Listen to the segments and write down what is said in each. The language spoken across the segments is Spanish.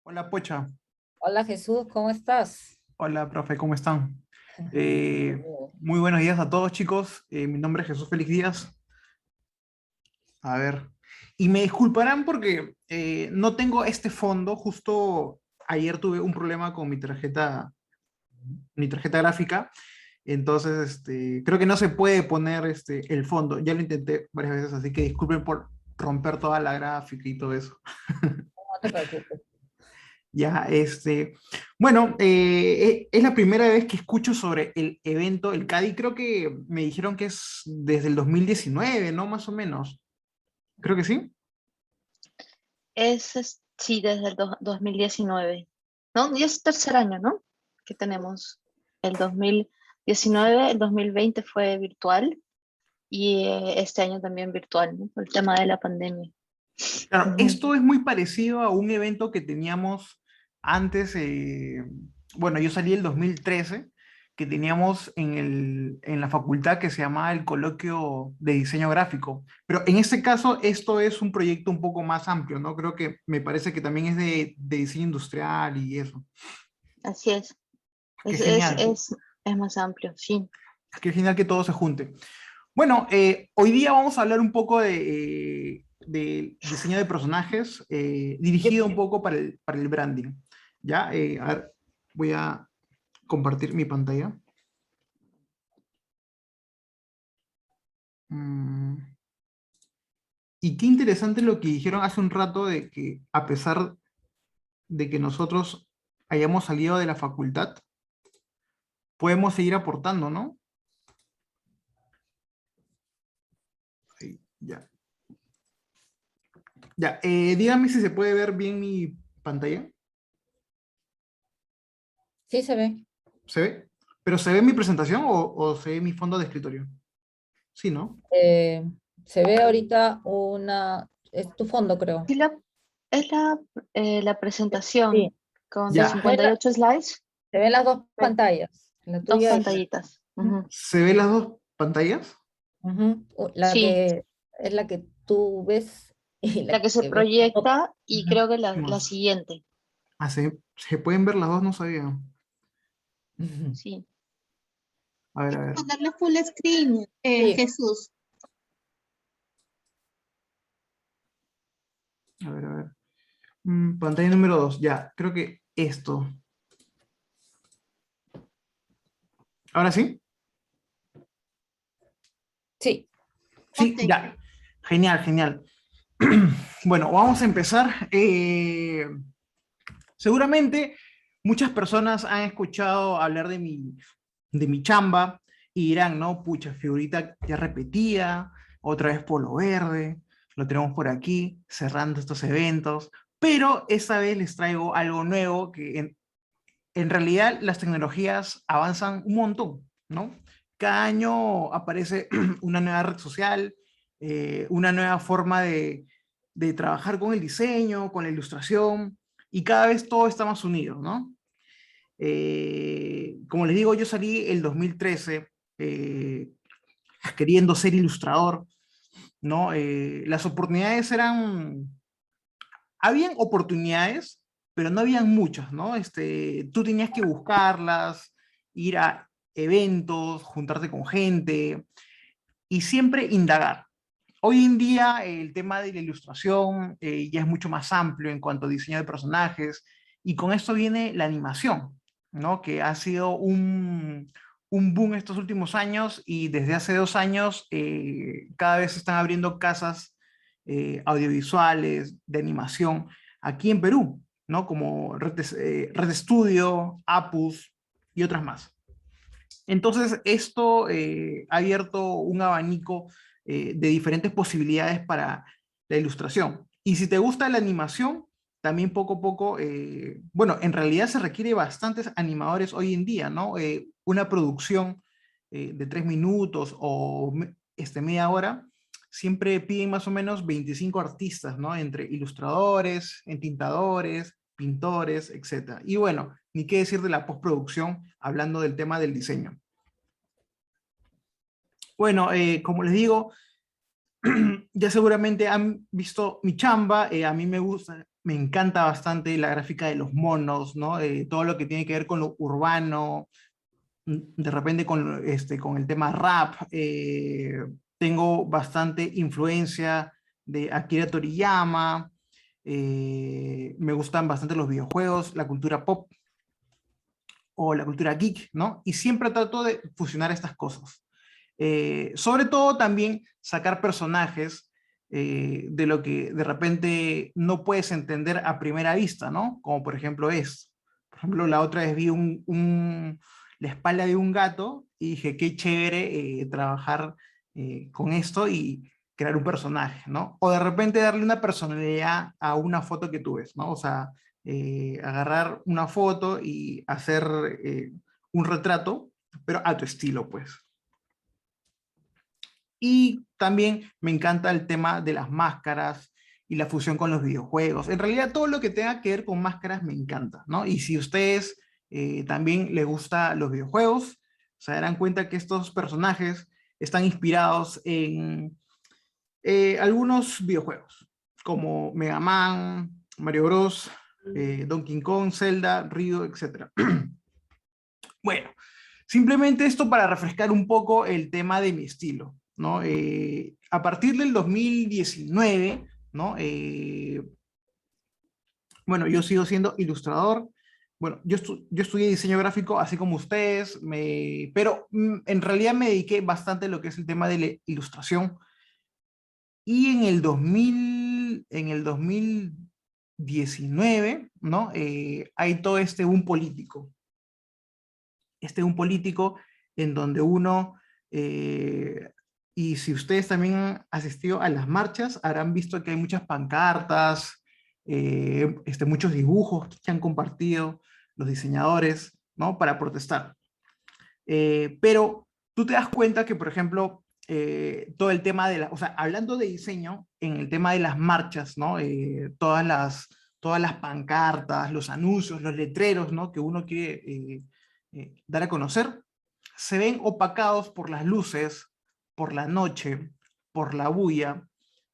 Hola, Pocha. Hola Jesús, ¿cómo estás? Hola, profe, ¿cómo están? Muy buenos días a todos, chicos. Mi nombre es Jesús Félix Díaz. A ver, y me disculparán porque no tengo este fondo. Justo ayer tuve un problema con mi tarjeta gráfica. Entonces, creo que no se puede poner el fondo. Ya lo intenté varias veces, así que disculpen por romper toda la gráfica y todo eso. No te preocupes. Ya, bueno, es la primera vez que escucho sobre el evento, el CADI. Creo que me dijeron que es desde el 2019, ¿no? Más o menos. Creo que sí. Sí, desde el 2019. ¿No? Y es tercer año, ¿no? Que tenemos el 2019, el 2020 fue virtual y este año también virtual, ¿no? Por el tema de la pandemia. Claro, Ujú. esto es muy parecido a un evento que teníamos antes. Bueno, yo salí el 2013, que teníamos en la facultad que se llamaba el Coloquio de Diseño Gráfico. Pero en este caso, esto es un proyecto un poco más amplio, ¿no? Creo que me parece que también es de diseño industrial y eso. Así es. Qué Es, es, genial. es, es más amplio, sí. Qué genial que todo se junte. Bueno, hoy día vamos a hablar un poco de diseño de personajes, Yo, dirigido un poco para el branding. Ya, a ver, voy a compartir mi pantalla. Mm, y qué interesante lo que dijeron hace un rato de que a pesar de que nosotros hayamos salido de la facultad, podemos seguir aportando, ¿no? Ahí, ya. Ya, dígame si se puede ver bien mi pantalla. sí se ve. ¿Se ve? ¿Pero se ve mi presentación o se ve mi fondo de escritorio? Sí, ¿no? Eh, Se ve ahorita es tu fondo, creo. Sí, la Sí, presentación con sus Ya, se ven, 58 slides, se ven las dos eh, pantallas, la dos tuya y pantallitas. Ujú. ¿se ve las dos pantallas? la Sí, que es la que tú ves y la la que se que ves nosotros. proyecta y Ujú. creo que ¿Qué la más? siguiente. Ah, ¿se pueden ver las dos? No sabía. Ujú. Sí. A ver, a ver. Ponerle full screen, Sí, Jesús. A ver, a ver. Pantalla número 2. Ya, creo que esto. ¿Ahora sí? sí. Sí, Ok. ya. Genial, genial. Bueno, vamos a empezar. Seguramente muchas personas han escuchado hablar de mi chamba y dirán, no, pucha, figurita ya repetía, otra vez Polo Verde, lo tenemos por aquí, cerrando estos eventos, pero esta vez les traigo algo nuevo que en realidad las tecnologías avanzan un montón, ¿no? Cada año aparece una nueva red social, una nueva forma de trabajar con el diseño, con la ilustración, y cada vez todo está más unido, ¿no? Como les digo, yo salí el 2013 eh, queriendo ser ilustrador, ¿no? Las oportunidades habían oportunidades, pero no habían muchas, ¿no? Tú tenías que buscarlas, ir a eventos, juntarte con gente y siempre indagar. Hoy en día el tema de la ilustración ya es mucho más amplio en cuanto a diseño de personajes y con esto viene la animación, ¿no? Que ha sido un boom estos últimos años y desde hace 2 años cada vez se están abriendo casas audiovisuales de animación aquí en Perú, ¿no? Como Red Studio, Apus y otras más. Entonces, esto ha abierto un abanico de diferentes posibilidades para la ilustración. Y si te gusta la animación, también poco a poco, bueno, en realidad se requiere bastantes animadores hoy en día, ¿no? Una producción de 3 minutos o media hora, siempre piden más o menos 25 artistas, ¿no? Entre ilustradores, entintadores, pintores, etc. Y bueno, ni qué decir de la postproducción, hablando del tema del diseño. Bueno, como les digo, ya seguramente han visto mi chamba, a mí me gusta, me encanta bastante la gráfica de los monos, ¿no? Todo lo que tiene que ver con lo urbano, de repente con el tema rap, tengo bastante influencia de Akira Toriyama, me gustan bastante los videojuegos, la cultura pop o la cultura geek, ¿no? Y siempre trato de fusionar estas cosas. Sobre todo también sacar personajes de lo que de repente no puedes entender a primera vista, ¿no? Como por ejemplo es. Por ejemplo, la otra vez vi la espalda de un gato y dije, qué chévere trabajar con esto y crear un personaje, ¿no? O de repente darle una personalidad a una foto que tú ves, ¿no? O sea, agarrar una foto y hacer un retrato, pero a tu estilo, pues. Y también me encanta el tema de las máscaras y la fusión con los videojuegos. En realidad todo lo que tenga que ver con máscaras me encanta, ¿no? Y si ustedes también les gusta los videojuegos, se darán cuenta que estos personajes están inspirados en algunos videojuegos, como Mega Man, Mario Bros, Donkey Kong, Zelda, Ryu, etc. Bueno, simplemente esto para refrescar un poco el tema de mi estilo, ¿no? A partir del 2019, ¿no? Bueno, yo sigo siendo ilustrador. Bueno, yo estudié diseño gráfico, así como ustedes, pero en realidad me dediqué bastante a lo que es el tema de la ilustración. Y en el 2019, ¿no? Hay todo este boom político, un político en donde uno, y si ustedes también han asistido a las marchas, habrán visto que hay muchas pancartas, muchos dibujos que han compartido los diseñadores, ¿no? Para protestar. Pero tú te das cuenta que, por ejemplo, todo el tema o sea, hablando de diseño, en el tema de las marchas, ¿no? Todas las pancartas, los anuncios, los letreros, ¿no? Que uno quiere dar a conocer, se ven opacados por las luces, por la noche, por la bulla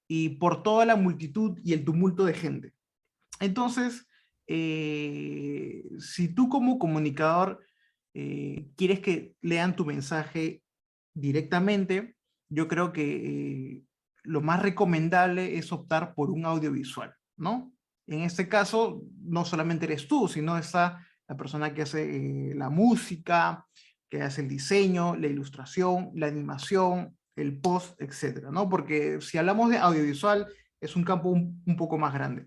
y por toda la multitud y el tumulto de gente. Entonces, si tú como comunicador quieres que lean tu mensaje directamente, yo creo que lo más recomendable es optar por un audiovisual, ¿no? En este caso, no solamente eres tú, sino está la persona que hace la música, que hace el diseño, la ilustración, la animación, el post, etcétera, ¿no? Porque si hablamos de audiovisual, es un campo un poco más grande.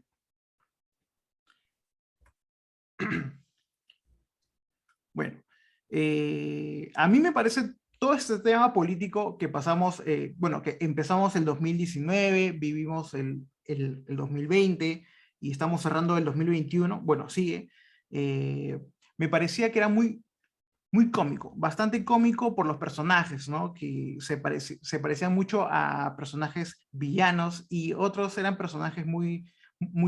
Bueno, a mí me parece todo este tema político que pasamos, bueno, que empezamos el 2019, vivimos el 2020 y estamos cerrando el 2021, bueno, sigue, me parecía que era muy cómico, bastante cómico por los personajes, ¿no? Que se parecían mucho a personajes villanos y otros eran personajes muy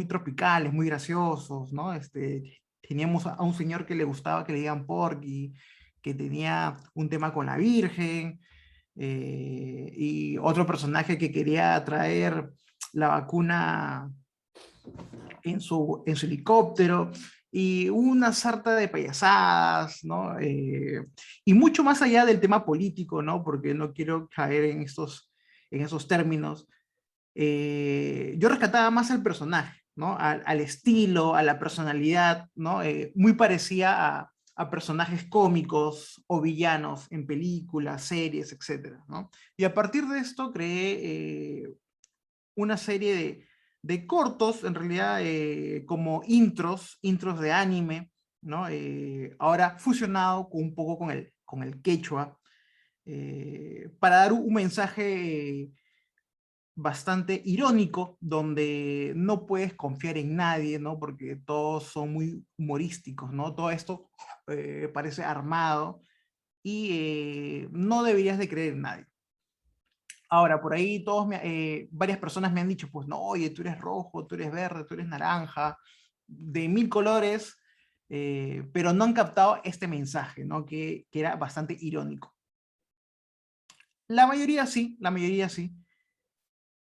tropicales, muy graciosos, ¿no? Teníamos a un señor que le gustaba que le digan Porky, que tenía un tema con la Virgen, y otro personaje que quería traer la vacuna en su helicóptero, y una sarta de payasadas, ¿no? Y mucho más allá del tema político, ¿no? Porque no quiero caer en esos términos. Yo rescataba más al personaje, ¿no? Al estilo, a la personalidad, ¿no? Muy parecía a personajes cómicos o villanos en películas, series, etcétera, ¿no? Y a partir de esto creé una serie de cortos, en realidad, como intros de anime, ¿no? Ahora fusionado un poco con el quechua, para dar un mensaje bastante irónico, donde no puedes confiar en nadie, ¿no? Porque todos son muy humorísticos, ¿no? Todo esto parece armado y no deberías de creer en nadie. Ahora, por ahí varias personas me han dicho, pues no, oye, tú eres rojo, tú eres verde, tú eres naranja, de 1000 colores, pero no han captado este mensaje, ¿no? Que era bastante irónico. La mayoría sí,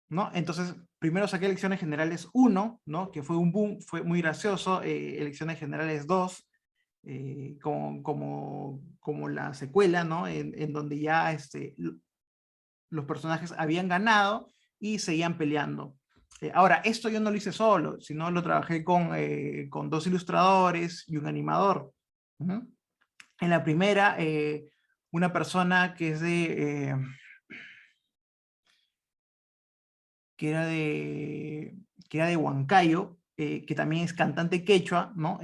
¿no? Entonces, primero saqué Elecciones Generales 1, ¿no? Que fue un boom, fue muy gracioso, Elecciones Generales 2, como la secuela, ¿no? En donde ya los personajes habían ganado y seguían peleando. Ahora, esto yo no lo hice solo, sino lo trabajé con 2 ilustradores y un animador. ¿Uh? En la primera, una persona que es que era de Huancayo, que también es cantante quechua, ¿no?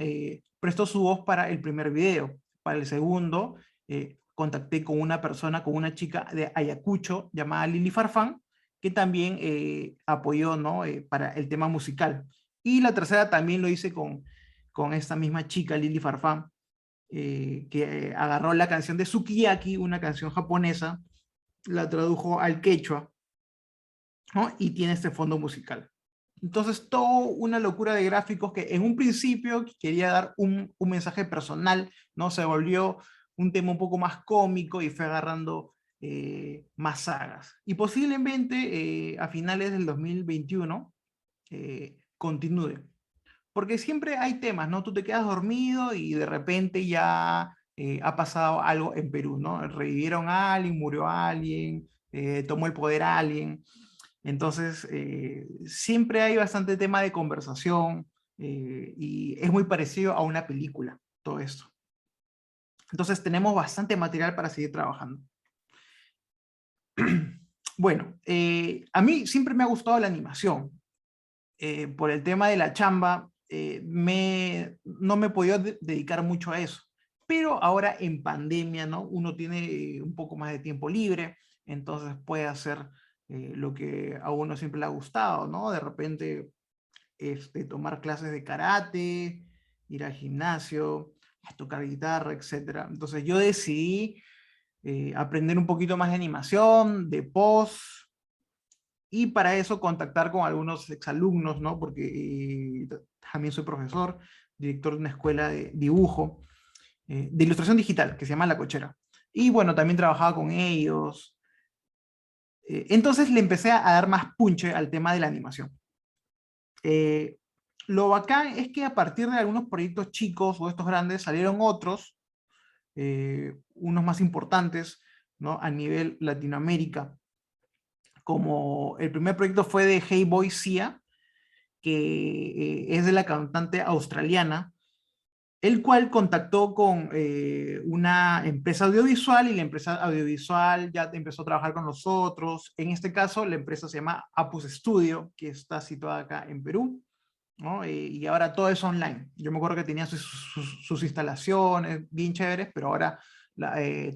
Prestó su voz para el primer video. Para el segundo, contacté con una persona, con una chica de Ayacucho, llamada Lili Farfán, que también apoyó, ¿no? Para el tema musical. Y la tercera también lo hice con esta misma chica, Lili Farfán, que agarró la canción de Sukiyaki, una canción japonesa, la tradujo al quechua, ¿no? Y tiene este fondo musical. Entonces, todo una locura de gráficos que en un principio quería dar un mensaje personal, ¿no? Se volvió un tema un poco más cómico y fue agarrando más sagas. Y posiblemente a finales del 2021 continúe. Porque siempre hay temas, ¿no? Tú te quedas dormido y de repente ya ha pasado algo en Perú, ¿no? Revivieron a alguien, murió alguien, tomó el poder a alguien. Entonces, siempre hay bastante tema de conversación y es muy parecido a una película, todo esto. Entonces, tenemos bastante material para seguir trabajando. Bueno, a mí siempre me ha gustado la animación. Por el tema de la chamba, no me he podido dedicar mucho a eso. Pero ahora en pandemia, ¿no? Uno tiene un poco más de tiempo libre, entonces puede hacer lo que a uno siempre le ha gustado, ¿no? De repente tomar clases de karate, ir al gimnasio, a tocar guitarra, etc. Entonces yo decidí aprender un poquito más de animación, de post, y para eso contactar con algunos exalumnos, ¿no? Porque también soy profesor, director de una escuela de dibujo, de ilustración digital, que se llama La Cochera. Y bueno, también trabajaba con ellos. Entonces le empecé a dar más punche al tema de la animación. Lo bacán es que a partir de algunos proyectos chicos o estos grandes salieron otros, unos más importantes, ¿no? A nivel Latinoamérica. Como el primer proyecto fue de Hey Boy Sia, que es de la cantante australiana, el cual contactó con una empresa audiovisual y la empresa audiovisual ya empezó a trabajar con nosotros. En este caso, la empresa se llama Apus Studio, que está situada acá en Perú, ¿no? Y ahora todo es online. Yo me acuerdo que tenía sus instalaciones bien chéveres, pero ahora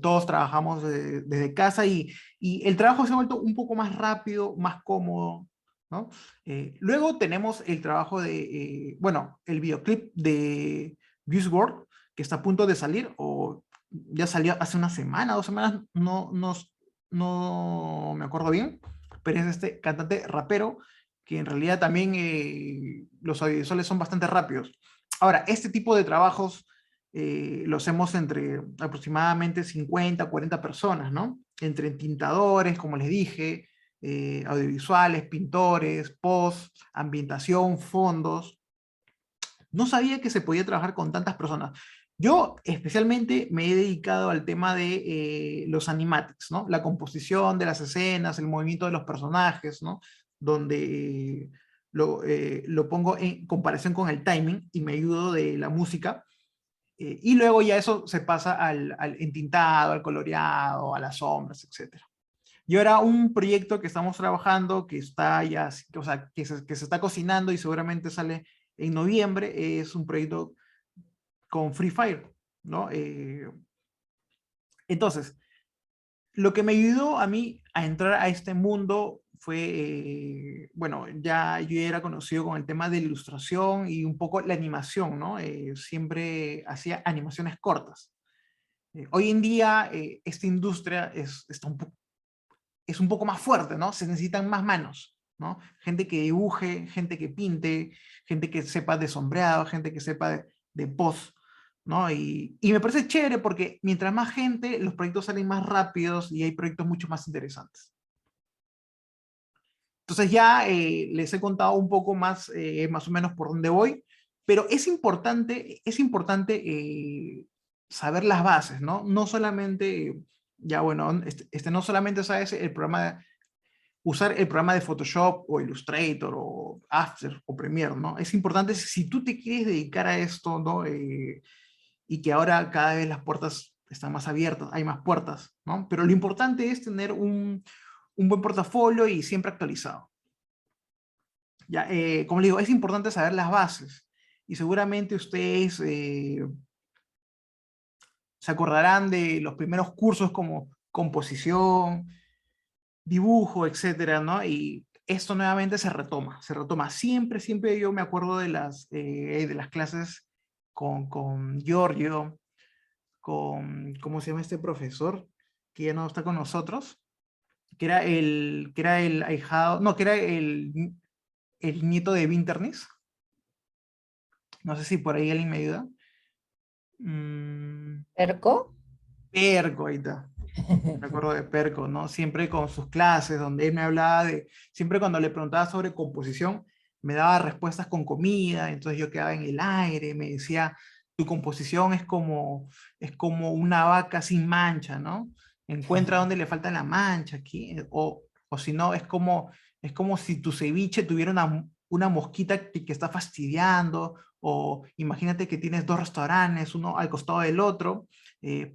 todos trabajamos desde casa y el trabajo se ha vuelto un poco más rápido, más cómodo, ¿no? Luego tenemos el trabajo de, bueno, el videoclip de Juice WRLD, que está a punto de salir, o ya salió hace una semana, 2 semanas, no me acuerdo bien, pero es este cantante rapero que en realidad también los audiovisuales son bastante rápidos. Ahora, este tipo de trabajos los hacemos entre aproximadamente 50, 40 personas, ¿no? Entre tintadores, como les dije, audiovisuales, pintores, post, ambientación, fondos. No sabía que se podía trabajar con tantas personas. Yo especialmente me he dedicado al tema de los animatics, ¿no? La composición de las escenas, el movimiento de los personajes, ¿no? Donde lo pongo en comparación con el timing y me ayudo de la música. Y luego ya eso se pasa al entintado, al coloreado, a las sombras, etc. Y ahora un proyecto que estamos trabajando, que está ya, o sea, que se está cocinando y seguramente sale en noviembre, es un proyecto con Free Fire, ¿no? Entonces, lo que me ayudó a mí a entrar a este mundo fue, bueno, ya yo era conocido con el tema de la ilustración y un poco la animación, ¿no? Siempre hacía animaciones cortas. Hoy en día esta industria es un poco más fuerte, ¿no? Se necesitan más manos. ¿no? Gente que dibuje, gente que pinte, gente que sepa de sombreado, gente que sepa de post, ¿no? Y me parece chévere porque mientras más gente, los proyectos salen más rápidos y hay proyectos mucho más interesantes. Entonces ya les he contado un poco más o menos por dónde voy, pero es importante saber las bases, ¿no? No solamente, ya bueno, no solamente sabes el programa, usar el programa de Photoshop o Illustrator o After o Premiere, ¿no? Es importante si tú te quieres dedicar a esto, ¿no? Y que ahora cada vez las puertas están más abiertas, hay más puertas, ¿no? Pero lo importante es tener un buen portafolio y siempre actualizado. Ya, como le digo, es importante saber las bases y seguramente ustedes se acordarán de los primeros cursos como composición, dibujo, etcétera, ¿no? Y esto nuevamente se retoma. Siempre, siempre yo me acuerdo de las clases con Giorgio, ¿cómo se llama este profesor? Que ya no está con nosotros, que era el ahijado, no, que era el nieto de Winternis. No sé si por ahí alguien me ayuda. ¿Perco? Perco, ahí está. Me acuerdo de Perco, ¿no? Siempre con sus clases, donde él me hablaba siempre cuando le preguntaba sobre composición, me daba respuestas con comida, entonces yo quedaba en el aire, me decía, tu composición es como una vaca sin mancha, ¿no? Encuentra dónde le falta la mancha aquí, o si no, es como si tu ceviche tuviera una mosquita que está fastidiando, o imagínate que tienes dos restaurantes, uno al costado del otro,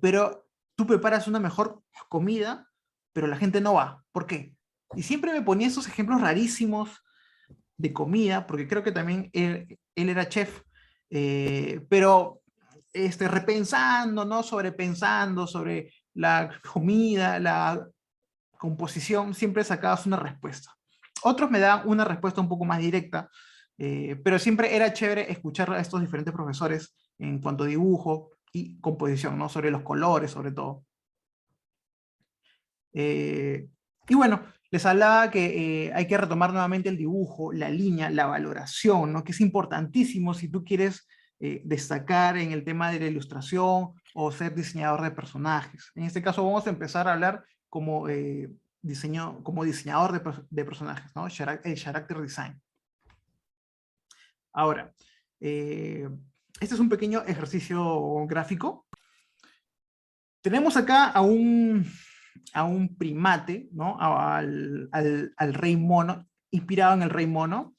pero tú preparas una mejor comida, pero la gente no va. ¿Por qué? Y siempre me ponía esos ejemplos rarísimos de comida, porque creo que también él era chef, pero repensando, ¿no? Sobrepensando sobre la comida, la composición, siempre sacabas una respuesta. Otros me daban una respuesta un poco más directa, pero siempre era chévere escuchar a estos diferentes profesores en cuanto a dibujo y composición, ¿no? Sobre los colores, sobre todo. Y bueno, les hablaba que hay que retomar nuevamente el dibujo, la línea, la valoración, ¿no? Que es importantísimo si tú quieres destacar en el tema de la ilustración o ser diseñador de personajes. En este caso vamos a empezar a hablar como, como diseñador de personajes, ¿no? El character design. Ahora, este es un pequeño ejercicio gráfico. Tenemos acá a un primate, ¿no? Al rey mono, inspirado en el rey mono.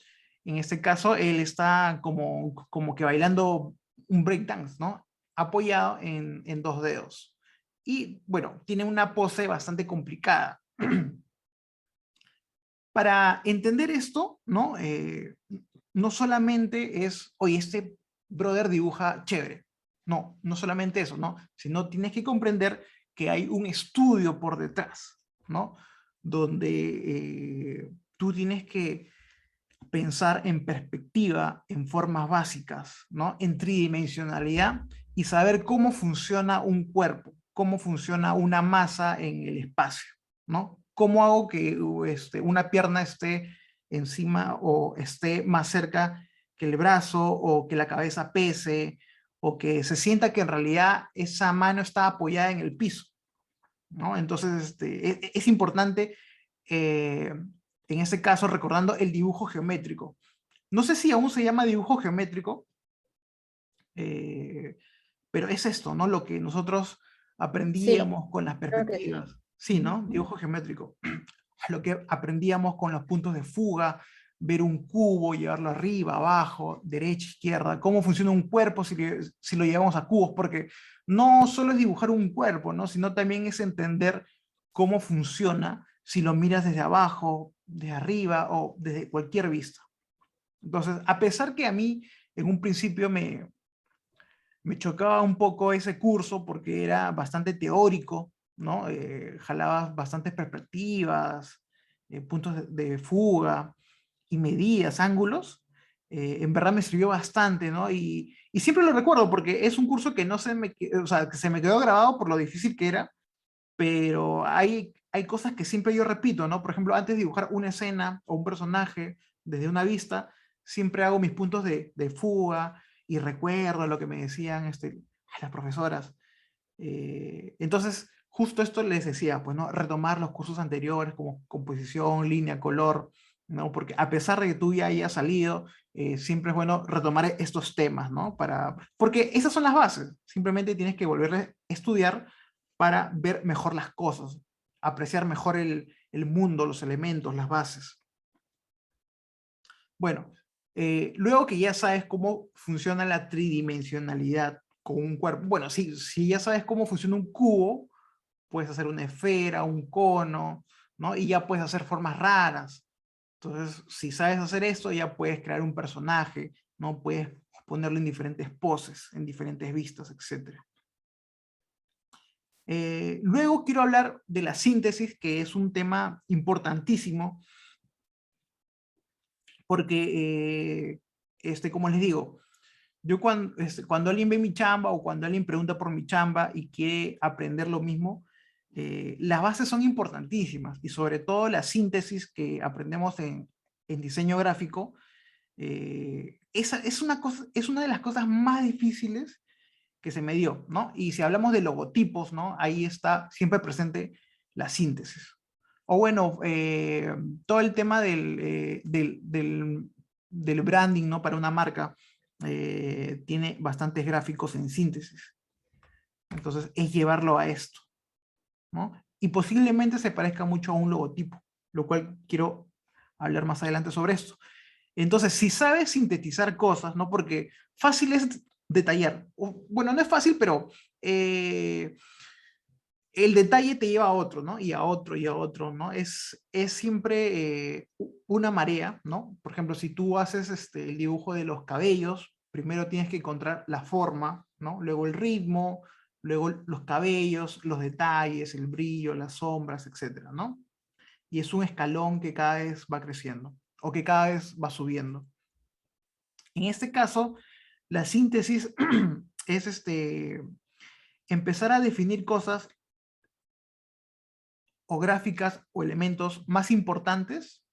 En este caso, él está como que bailando un breakdance, ¿no? Apoyado en dos dedos. Y bueno, tiene una pose bastante complicada. Para entender esto, ¿no? No solamente es, oye, este brother dibuja chévere. No, no solamente eso, ¿no? Sino tienes que comprender que hay un estudio por detrás, ¿no? Donde tú tienes que pensar en perspectiva, en formas básicas, ¿no? En tridimensionalidad y saber cómo funciona un cuerpo, cómo funciona una masa en el espacio, ¿no? ¿Cómo hago que una pierna esté encima o esté más cerca que el brazo o que la cabeza pese o que se sienta que en realidad esa mano está apoyada en el piso, ¿no? Entonces es importante en este caso recordando el dibujo geométrico. No sé si aún se llama dibujo geométrico, pero es esto, ¿no? Lo que nosotros Sí, aprendíamos con las creo que sí. perspectivas. Sí, ¿no? Dibujo geométrico. Lo que aprendíamos con los puntos de fuga, ver un cubo, llevarlo arriba, abajo, derecha, izquierda, cómo funciona un cuerpo si lo llevamos a cubos, porque no solo es dibujar un cuerpo, ¿no? Sino también es entender cómo funciona si lo miras desde abajo, desde arriba o desde cualquier vista. Entonces, a pesar que a mí en un principio me chocaba un poco ese curso porque era bastante teórico, ¿no? Jalabas bastantes perspectivas, puntos de fuga y medidas, ángulos. En verdad me sirvió bastante, ¿no? Y siempre lo recuerdo porque es un curso que no se me, o sea, que se me quedó grabado por lo difícil que era, pero hay hay cosas que siempre yo repito, ¿no? Por ejemplo, antes de dibujar una escena o un personaje desde una vista, siempre hago mis puntos de fuga y recuerdo lo que me decían las profesoras. Entonces, justo esto les decía, pues, ¿no? Retomar los cursos anteriores como composición, línea, color, ¿no? Porque a pesar de que tú ya hayas salido, siempre es bueno retomar estos temas, ¿no? Porque esas son las bases, simplemente tienes que volver a estudiar para ver mejor las cosas, apreciar mejor el mundo, los elementos, las bases. Bueno, luego que ya sabes cómo funciona la tridimensionalidad con un cuerpo, bueno, si ya sabes cómo funciona un cubo, puedes hacer una esfera, un cono, ¿no? Y ya puedes hacer formas raras. Entonces, si sabes hacer esto, ya puedes crear un personaje, ¿no? Puedes ponerlo en diferentes poses, en diferentes vistas, etc. Luego quiero hablar de la síntesis, que es un tema importantísimo, porque, como les digo, yo cuando alguien ve mi chamba o cuando alguien pregunta por mi chamba y quiere aprender lo mismo, las bases son importantísimas y sobre todo la síntesis que aprendemos en diseño gráfico, esa es una de las cosas más difíciles que se me dio, ¿no? Y si hablamos de logotipos, ¿no? Ahí está siempre presente la síntesis. O bueno, todo el tema del branding, ¿no? Para una marca, tiene bastantes gráficos en síntesis. Entonces, es llevarlo a esto, ¿no? Y posiblemente se parezca mucho a un logotipo, lo cual quiero hablar más adelante sobre esto. Entonces, si sabes sintetizar cosas, ¿no? Porque fácil es detallar. Bueno, no es fácil, pero el detalle te lleva a otro, ¿no? Y a otro, y a otro, ¿no? Es siempre una marea, ¿no? Por ejemplo, si tú haces el dibujo de los cabellos, primero tienes que encontrar la forma, ¿no? Luego el ritmo, luego los cabellos, los detalles, el brillo, las sombras, etcétera, ¿no? Y es un escalón que cada vez va creciendo, o que cada vez va subiendo. En este caso, la síntesis es empezar a definir cosas o gráficas o elementos más importantes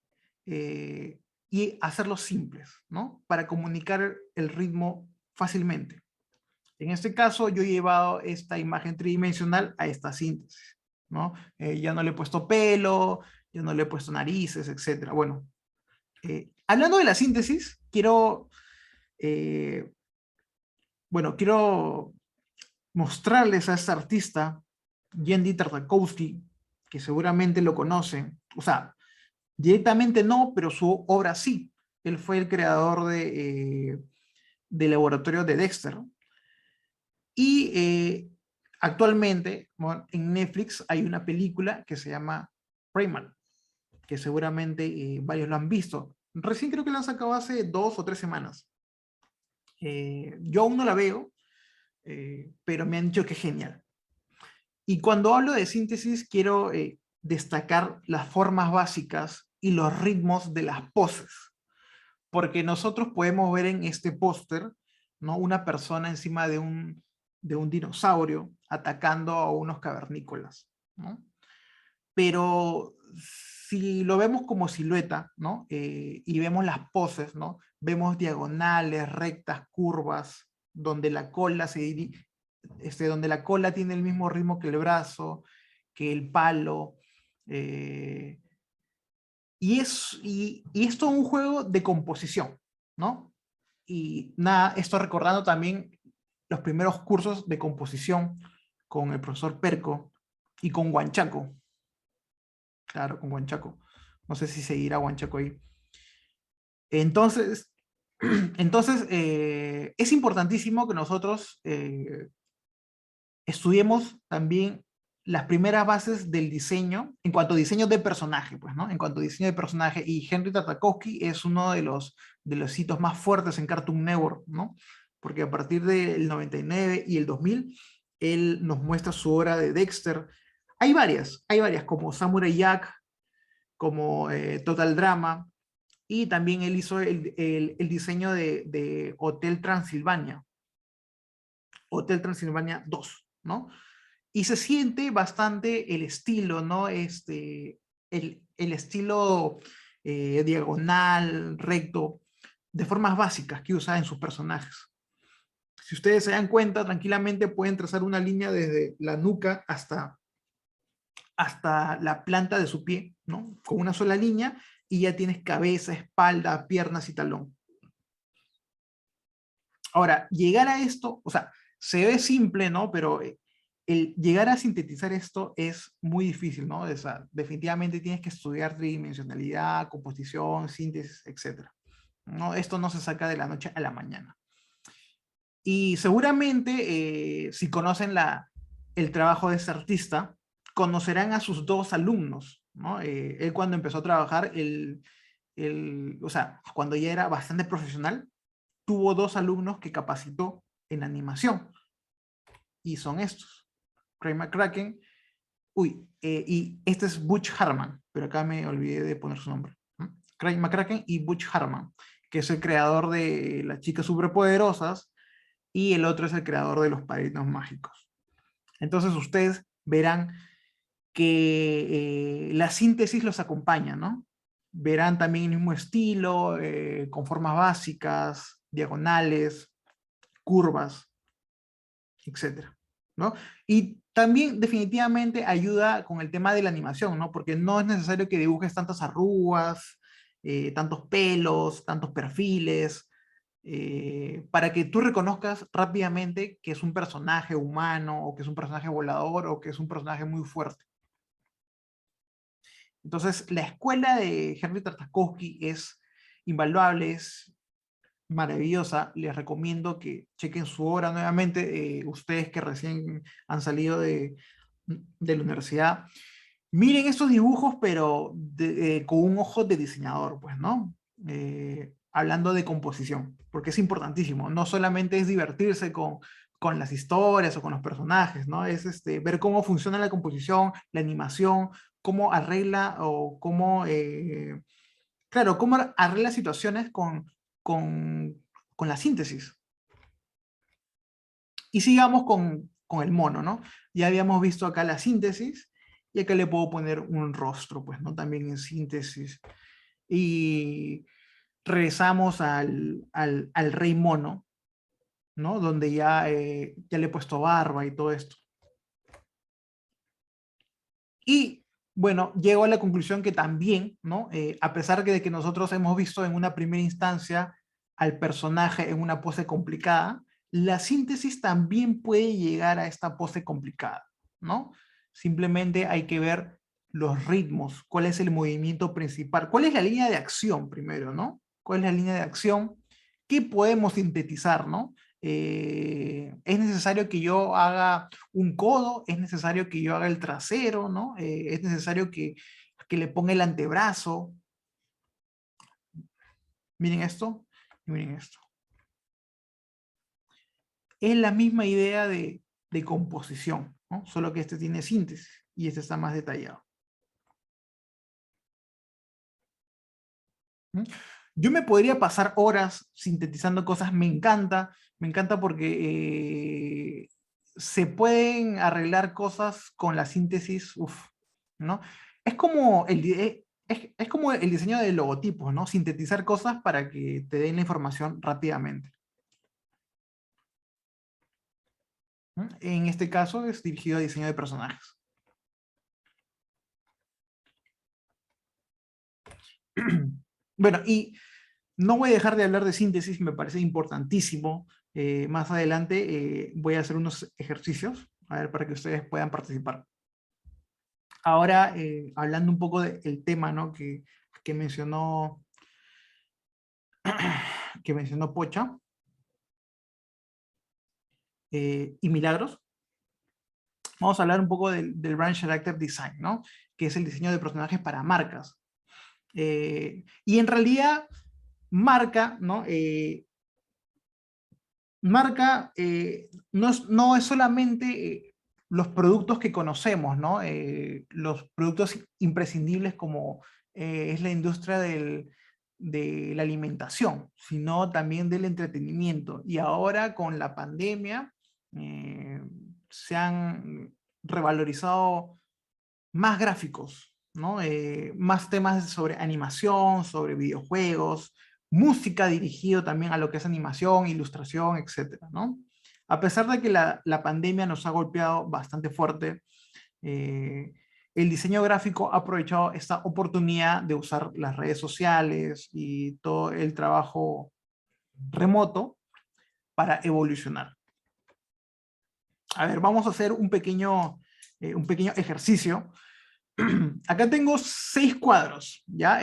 y hacerlos simples, ¿no? Para comunicar el ritmo fácilmente. En este caso, yo he llevado esta imagen tridimensional a esta síntesis, ¿no? Ya no le he puesto pelo, ya no le he puesto narices, etc. Bueno, hablando de la síntesis, quiero mostrarles a este artista, Jędrzej Tartakovsky, que seguramente lo conocen. O sea, directamente no, pero su obra sí. Él fue el creador del laboratorio de Dexter. Y actualmente, bueno, en Netflix hay una película que se llama Rayman, que seguramente varios lo han visto. Recién creo que la han sacado hace 2 o 3 semanas. Yo aún no la veo, pero me han dicho que es genial. Y cuando hablo de síntesis, quiero destacar las formas básicas y los ritmos de las poses. Porque nosotros podemos ver en este póster, ¿no? Una persona encima de un dinosaurio atacando a unos cavernícolas, ¿no? Pero si lo vemos como silueta, ¿no? Y vemos las poses, ¿no? Vemos diagonales, rectas, curvas, donde la cola donde la cola tiene el mismo ritmo que el brazo, que el palo. Y es todo un juego de composición, ¿no? Y nada, esto recordando también los primeros cursos de composición con el profesor Perco y con Huanchaco. Claro, con Huanchaco. No sé si seguirá Huanchaco ahí. Entonces, es importantísimo que nosotros estudiemos también las primeras bases del diseño, en cuanto a diseño de personaje, pues, ¿no? En cuanto a diseño de personaje, y Henry Tartakovsky es uno de los hitos más fuertes en Cartoon Network, ¿no? Porque a partir del 99 y el 2000, él nos muestra su obra de Dexter. Hay varias, como Samurai Jack, como Total Drama, y también él hizo el diseño de Hotel Transilvania 2, ¿no? y se siente bastante el estilo, ¿no? El estilo diagonal, recto, de formas básicas que usa en sus personajes. Si ustedes se dan cuenta, tranquilamente pueden trazar una línea desde la nuca hasta la planta de su pie, ¿no? Con una sola línea, y ya tienes cabeza, espalda, piernas y talón. Ahora, llegar a esto, o sea, se ve simple, ¿no? Pero el llegar a sintetizar esto es muy difícil, ¿no? O sea, definitivamente tienes que estudiar tridimensionalidad, composición, síntesis, etc. ¿No? Esto no se saca de la noche a la mañana. Y seguramente, si conocen el trabajo de este artista, conocerán a sus dos alumnos, ¿no? Él cuando empezó a trabajar, o sea, cuando ya era bastante profesional, tuvo dos alumnos que capacitó en animación. Y son estos. Craig McCracken. Y este es Butch Hartman, pero acá me olvidé de poner su nombre. Craig McCracken y Butch Hartman, que es el creador de Las Chicas Superpoderosas, y el otro es el creador de Los Padrinos Mágicos. Entonces ustedes verán que la síntesis los acompaña, ¿no? Verán también el mismo estilo, con formas básicas, diagonales, curvas, etcétera, ¿no? Y también definitivamente ayuda con el tema de la animación, ¿no? Porque no es necesario que dibujes tantas arrugas, tantos pelos, tantos perfiles, para que tú reconozcas rápidamente que es un personaje humano, o que es un personaje volador, o que es un personaje muy fuerte. Entonces, la escuela de Henry Tartakovsky es invaluable, es maravillosa. Les recomiendo que chequen su obra nuevamente, ustedes que recién han salido de la universidad. Miren estos dibujos, pero con un ojo de diseñador, pues, ¿no? Hablando de composición, porque es importantísimo. No solamente es divertirse con las historias o con los personajes, ¿no? Es ver cómo funciona la composición, la animación, cómo arregla o cómo, claro, cómo arregla situaciones con la síntesis. Y sigamos con el mono, ¿no? Ya habíamos visto acá la síntesis, y acá le puedo poner un rostro, pues, ¿no? También en síntesis. Y regresamos al rey mono, ¿no? Donde ya le he puesto barba y todo esto. Y bueno, llego a la conclusión que también, ¿no? A pesar de que nosotros hemos visto en una primera instancia al personaje en una pose complicada, la síntesis también puede llegar a esta pose complicada, ¿no? Simplemente hay que ver los ritmos, cuál es el movimiento principal, cuál es la línea de acción primero, ¿no? ¿Cuál es la línea de acción? ¿Qué podemos sintetizar, no? Es necesario que yo haga un codo, es necesario que yo haga el trasero, ¿no? Es necesario que le ponga el antebrazo. Miren esto, y miren esto. Es la misma idea de composición, ¿no? Solo que este tiene síntesis y este está más detallado. ¿Mm? Yo me podría pasar horas sintetizando cosas, me encanta porque se pueden arreglar cosas con la síntesis, ¿no? Es como es como el diseño de logotipos, ¿no? Sintetizar cosas para que te den la información rápidamente. ¿Mm? En este caso es dirigido a diseño de personajes. Bueno, y no voy a dejar de hablar de síntesis, me parece importantísimo. Más adelante voy a hacer unos ejercicios, a ver, para que ustedes puedan participar. Ahora, hablando un poco del tema, ¿no? que mencionó Pocha y Milagros, vamos a hablar un poco del Brand Character Design, ¿no? Que es el diseño de personajes para marcas. Y en realidad, marca, ¿no? Marca no es solamente los productos que conocemos, ¿no? Los productos imprescindibles como es la industria de la alimentación, sino también del entretenimiento. Y ahora con la pandemia se han revalorizado más gráficos, ¿no? Más temas sobre animación, sobre videojuegos, música dirigido también a lo que es animación, ilustración, etcétera, ¿no? A pesar de que la pandemia nos ha golpeado bastante fuerte, eh, el diseño gráfico ha aprovechado esta oportunidad de usar las redes sociales y todo el trabajo remoto para evolucionar. A ver, vamos a hacer un pequeño ejercicio. Acá tengo 6 cuadros, ¿ya?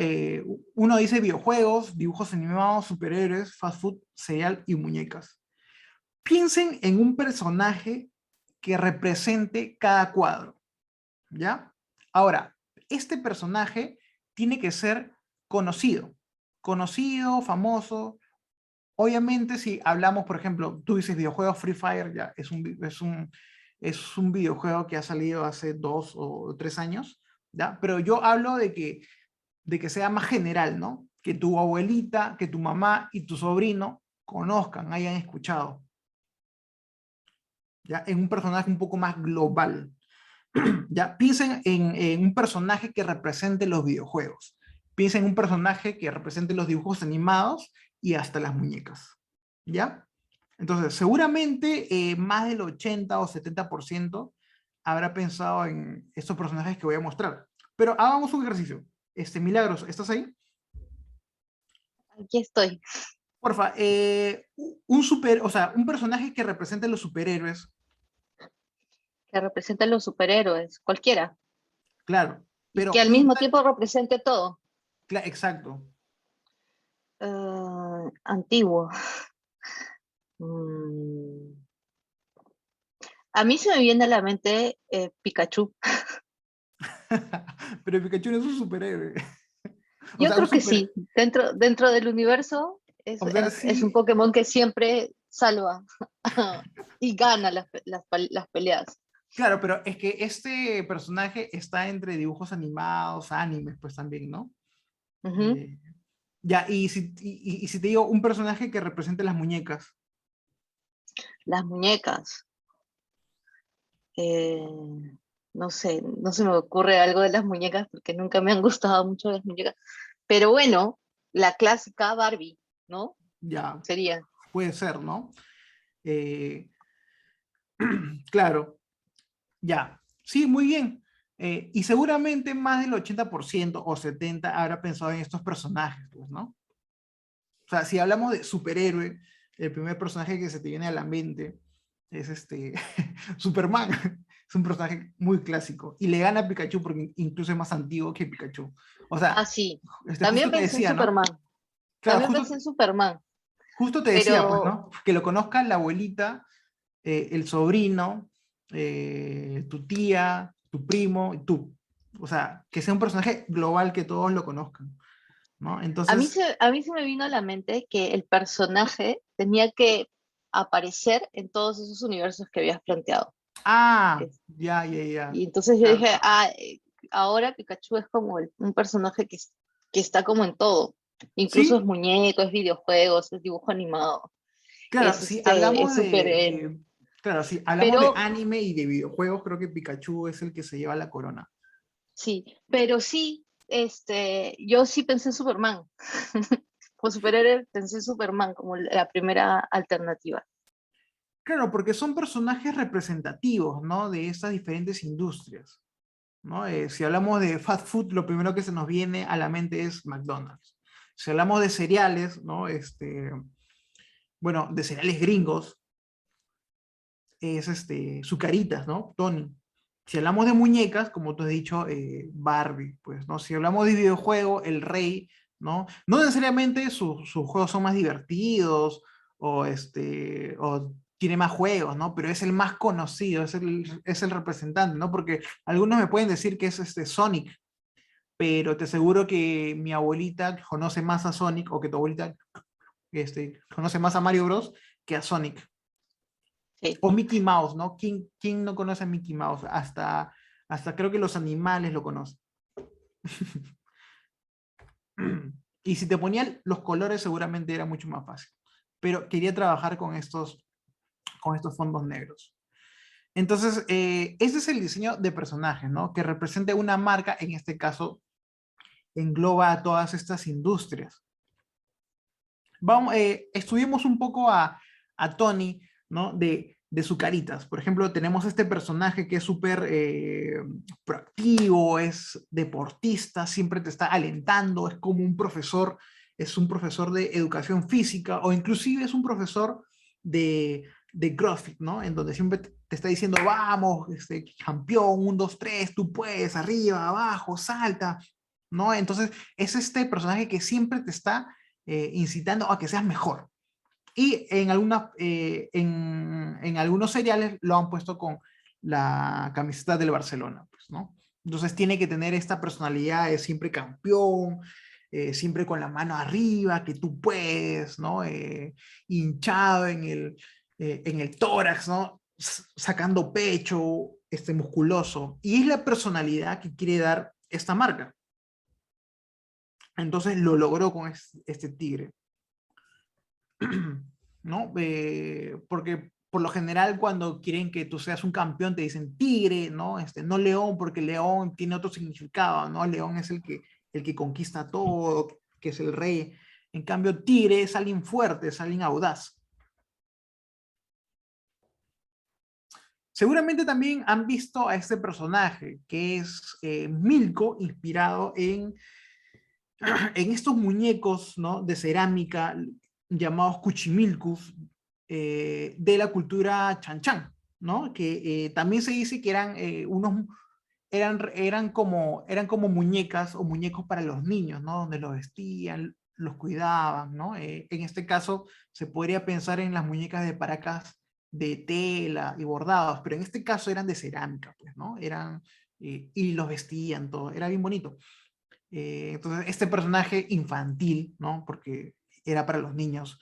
Uno dice videojuegos, dibujos animados, superhéroes, fast food, cereal y muñecas. Piensen en un personaje que represente cada cuadro, ¿ya? Ahora, este personaje tiene que ser conocido, famoso. Obviamente, si hablamos, por ejemplo, tú dices videojuegos, Free Fire, ya es un videojuego que ha salido hace 2 o 3 años, ¿ya? Pero yo hablo de que sea más general, ¿no? Que tu abuelita, que tu mamá y tu sobrino conozcan, hayan escuchado, ¿ya? En un personaje un poco más global. Ya, piensen en un personaje que represente los videojuegos. Piensen en un personaje que represente los dibujos animados y hasta las muñecas. ¿Ya? Entonces, seguramente más del 80 o 70% habrá pensado en estos personajes que voy a mostrar. Pero hagamos un ejercicio. Milagros, ¿estás ahí? Aquí estoy. Porfa, o sea, un personaje que represente los superhéroes, Que representa a los superhéroes, cualquiera. claro, Y que pero al mismo tiempo represente todo. exacto. Antiguo. Mm, A mí se me viene a la mente Pikachu. Pero Pikachu no es un superhéroe. O Yo sea, un creo que super, sí. Dentro del universo o sea, es un sí, Pokémon que siempre salva y gana las peleas. claro, pero es que este personaje está entre dibujos animados, animes, pues también, ¿no? Ujú. Eh, ya, y si te digo un personaje que represente las muñecas. Las muñecas. Eh, no sé, no se me ocurre algo de las muñecas porque nunca me han gustado mucho las muñecas. Pero bueno, la clásica Barbie, ¿no? Ya, Sería. puede ser, ¿no? Eh, claro, ya. Sí, muy bien. Y seguramente más del 80% o 70% habrá pensado en estos personajes, pues, ¿no? O sea, si hablamos de superhéroe, el primer personaje que se te viene a la mente es Superman. Es un personaje muy clásico. Y le gana a Pikachu porque incluso es más antiguo que Pikachu. O Ah, sea, sí. justo También te pensé en decía, ¿no? Superman. Claro, También pensé en Superman. justo te decía, pues, Pero ¿no? Que lo conozca la abuelita, el sobrino, tu tía, tu primo, y tú. O sea, que sea un personaje global que todos lo conozcan, ¿no? Entonces, a mí se me vino a la mente que el personaje tenía que aparecer en todos esos universos que habías planteado. Es- ya, ya, ya. Y entonces yo Claro. dije, ahora Pikachu es como un personaje que está como en todo. Incluso es Sí, muñeco, es videojuegos, es dibujo animado, claro, es superhéroe. claro, si hablamos de Pero anime y de videojuegos, creo que Pikachu es el que se lleva la corona. sí, pero sí, yo sí pensé en Superman. Como superhéroe pensé en Superman como la primera alternativa. Claro, porque son personajes representativos, ¿no? De estas diferentes industrias, ¿no? Si hablamos de fast food, lo primero que se nos viene a la mente es McDonald's. Si hablamos de cereales, ¿no? Bueno, de cereales gringos, es Zucaritas, ¿no? Tony. Si hablamos de muñecas, como tú has dicho, Barbie, pues, ¿no? Si hablamos de videojuego, El Rey, ¿no? No necesariamente sus juegos son más divertidos o tiene más juegos, ¿no? Pero es el más conocido, es el representante, ¿no? Porque algunos me pueden decir que es Sonic, pero te aseguro que mi abuelita conoce más a Sonic o que tu abuelita conoce más a Mario Bros. Que a Sonic. Sí. O Mickey Mouse, ¿no? ¿Quién no conoce a Mickey Mouse? Hasta creo que los animales lo conocen. Y si te ponían los colores seguramente era mucho más fácil. Pero quería trabajar con estos fondos negros. Entonces, ese es el diseño de personajes, ¿no? Que represente una marca, en este caso, engloba a todas estas industrias. Vamos, estudiemos un poco a Tony, ¿no? De su caritas. Por ejemplo, tenemos este personaje que es súper proactivo, es deportista, siempre te está alentando, es como un profesor, es un profesor de educación física o inclusive es un profesor de CrossFit, ¿no? En donde siempre te está diciendo, vamos, campeón, 1, 2, 3, tú puedes, arriba, abajo, salta, ¿no? Entonces, es este personaje que siempre te está incitando a que seas mejor. Y en algunos seriales lo han puesto con la camiseta del Barcelona, pues, ¿no? Entonces tiene que tener esta personalidad de siempre campeón, siempre con la mano arriba, que tú puedes, ¿no? Hinchado en el tórax, ¿no? Sacando pecho, musculoso. Y es la personalidad que quiere dar esta marca. Entonces lo logró con este tigre. ¿No? Porque por lo general cuando quieren que tú seas un campeón te dicen tigre, ¿no? No león, porque león tiene otro significado, ¿no? León es el que conquista todo, que es el rey. En cambio, tigre es alguien fuerte, es alguien audaz. Seguramente también han visto a este personaje, que es Milko, inspirado en estos muñecos, ¿no? De cerámica llamados cuchimilcus, de la cultura chanchan, ¿no? Que también se dice que eran como muñecas o muñecos para los niños, ¿no? Donde los vestían, los cuidaban, ¿no? En este caso se podría pensar en las muñecas de Paracas de tela y bordados, pero en este caso eran de cerámica, pues, ¿no? Y los vestían, todo, era bien bonito. Entonces, este personaje infantil, ¿no? Porque era para los niños,